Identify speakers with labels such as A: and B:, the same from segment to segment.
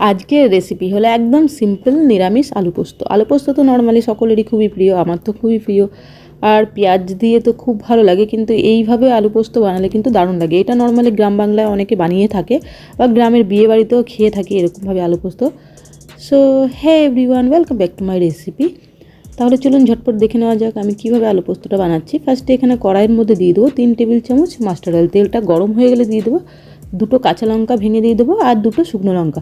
A: আজকের রেসিপি হলো একদম সিম্পল নিরামিষ আলু পোস্ত। আলু পোস্ত তো নর্মালি সকলেরই খুবই প্রিয়, আমার তো খুবই প্রিয়। আর পেঁয়াজ দিয়ে তো খুব ভালো লাগে, কিন্তু এইভাবে আলু পোস্ত বানালে কিন্তু দারুণ লাগে। এটা নর্মালি গ্রাম বাংলায় অনেকে বানিয়ে থাকে বা গ্রামের বিয়ে বাড়িতেও খেয়ে থাকে এরকমভাবে আলু পোস্ত। So hey everyone, welcome back to my recipe. তাহলে চলুন ঝটপট দেখে নেওয়া যাক আমি কীভাবে আলু পোস্তটা বানাচ্ছি। ফার্স্টে এখানে কড়াইয়ের মধ্যে দিয়ে দেবো 3 টেবিল চামচ মাস্টার্ড অয়েল। তেলটা গরম হয়ে গেলে দিয়ে দেবো 2টো কাঁচা লঙ্কা ভেঙে দিয়ে দেবো আর 2টো শুকনো লঙ্কা।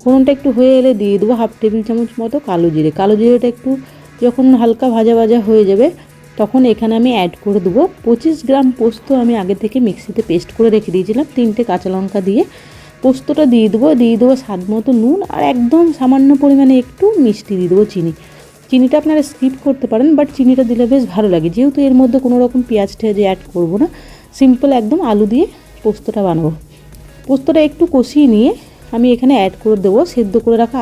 A: ফোড়নটা একটু হয়ে এলে দিয়ে দেবো 1/2 টেবিল চামচ মতো কালো জিরে। কালো জিরেটা একটু যখন হালকা ভাজা ভাজা হয়ে যাবে তখন এখানে আমি অ্যাড করে দেবো 25 গ্রাম পোস্ত। আমি আগে থেকে মিক্সিতে পেস্ট করে রেখে দিয়েছিলাম। 3টে কাঁচা লঙ্কা দিয়ে পোস্তটা দিয়ে দেবো স্বাদ মতো নুন আর একদম সামান্য পরিমাণে একটু মিষ্টি দিয়ে দেবো, চিনিটা আপনারা স্কিপ করতে পারেন, বাট চিনিটা দিলে বেশ ভালো লাগে। যেহেতু এর মধ্যে কোনো রকম পেঁয়াজ টেয়াজ অ্যাড করবো না, সিম্পল একদম আলু দিয়ে পোস্তটা বানাবো। পোস্তটা একটু কষিয়ে নিয়ে আমি এখানে অ্যাড করে দেবো সেদ্ধ করে রাখা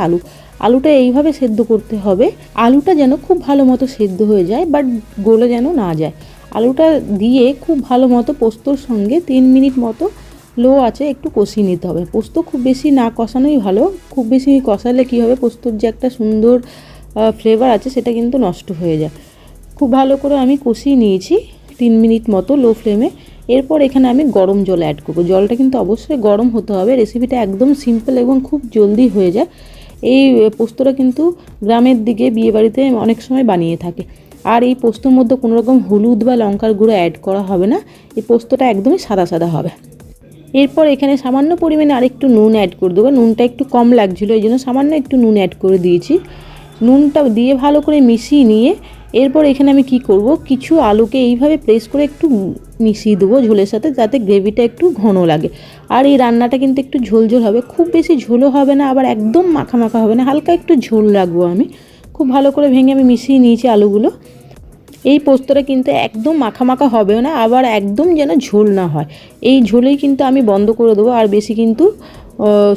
A: আলুটা এইভাবে সেদ্ধ করতে হবে, আলুটা যেন খুব ভালো মতো সেদ্ধ হয়ে যায় বাট গলে যেন না যায়। আলুটা দিয়ে খুব ভালো মতো পোস্তর সঙ্গে 3 মিনিট মতো লো আছে একটু কষিয়ে নিতে হবে। পোস্ত খুব বেশি না কষানোই ভালো, খুব বেশি কষালে কী হবে, পোস্তর যে একটা সুন্দর ফ্লেভার আছে সেটা কিন্তু নষ্ট হয়ে যায়। খুব ভালো করে আমি কষিয়ে নিয়েছি 3 মিনিট মতো লো ফ্লেমে। এরপর এখানে আমি গরম জল অ্যাড করবো। জলটা কিন্তু অবশ্যই গরম হতে হবে। রেসিপিটা একদম সিম্পল এবং খুব জলদি হয়ে যায়। এই পোস্তটা কিন্তু গ্রামের দিকে বিয়েবাড়িতে অনেক সময় বানিয়ে থাকে। আর এই পোস্তর মধ্যে কোনো রকম হলুদ বা লঙ্কার গুঁড়ো অ্যাড করা হবে না। এই পোস্তটা একদমই সাদা সাদা হবে। এরপর এখানে সামান্য পরিমাণে আরেকটু নুন অ্যাড করে দেবো। নুনটা একটু কম লাগছিলো, এই জন্য সামান্য একটু নুন অ্যাড করে দিয়েছি। নুনটা দিয়ে ভালো করে মিশিয়ে নিয়ে এরপর এখানে আমি কি করব, কিছু আলুকে এইভাবে প্রেস করে একটু মিশিয়ে দেবো ঝোলের সাথে, যাতে গ্রেভিটা একটু ঘন লাগে। আর এই রান্নাটা কিন্তু একটু ঝোল ঝোল হবে, খুব বেশি ঝোলও হবে না আবার একদম মাখা মাখা হবে না, হালকা একটু ঝোল রাখবো আমি। খুব ভালো করে ভেঙে আমি মিশিয়ে নিয়েছি আলুগুলো। এই পোস্তটা কিন্তু একদম মাখা মাখা হবেও না, আবার একদম যেন ঝোল না হয়। এই ঝোলেই কিন্তু আমি বন্ধ করে দেবো, আর বেশি কিন্তু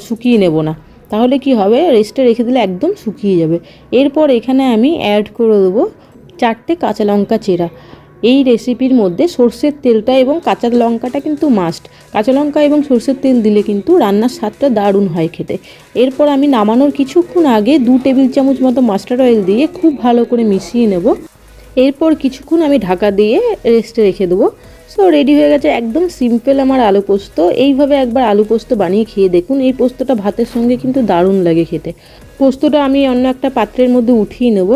A: শুকিয়ে নেব না, তাহলে কি হবে, রেস্টে রেখে দিলে একদম শুকিয়ে যাবে। এরপর এখানে আমি অ্যাড করে দেবো 4টে কাঁচা লঙ্কা চেরা। এই রেসিপির মধ্যে সর্ষের তেলটা এবং কাঁচা লঙ্কাটা কিন্তু মাস্ট। কাঁচা লঙ্কা এবং সর্ষের তেল দিলে কিন্তু রান্নার স্বাদটা দারুণ হয় খেতে। এরপর আমি নামানোর কিছুক্ষণ আগে 2 টেবিল চামচ মতো মাস্টার্ড অয়েল দিয়ে খুব ভালো করে মিশিয়ে নেব। এরপর কিছুক্ষণ আমি ঢাকা দিয়ে রেস্টে রেখে দেবো। সো রেডি হয়ে গেছে একদম সিম্পল আমার আলু পোস্ত। এইভাবে একবার আলু পোস্ত বানিয়ে খেয়ে দেখুন। এই পোস্তটা ভাতের সঙ্গে কিন্তু দারুণ লাগে খেতে। পোস্তটা আমি অন্য একটা পাত্রের মধ্যে উঠিয়ে নেব।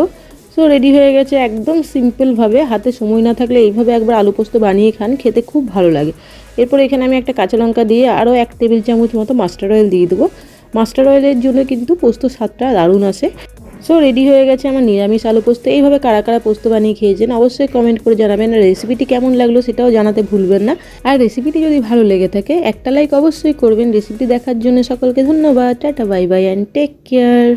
A: সো রেডি হয়ে গেছে একদম সিম্পলভাবে। হাতে সময় না থাকলে এইভাবে একবার আলু পোস্ত বানিয়ে খান, খেতে খুব ভালো লাগে। এরপর এখানে আমি একটা কাঁচা লঙ্কা দিয়ে আরও 1 টেবিল চামচ মতো মাস্টার্ড অয়েল দিয়ে দেবো। মাস্টার্ড অয়েলের জন্য কিন্তু পোস্ত স্বাদটা দারুণ আসে। সো রেডি হয়ে গেছে আমার নিরামিষ আলু পোস্ত। এইভাবে কারা কারা পোস্ত বানিয়ে খেয়েছেন অবশ্যই কমেন্ট করে জানাবেন। রেসিপিটি কেমন লাগলো সেটাও জানাতে ভুলবেন না। আর রেসিপিটি যদি ভালো লেগে থাকে একটা লাইক অবশ্যই করবেন। রেসিপিটি দেখার জন্য সকলকে ধন্যবাদ। টাটা, bye bye and take care.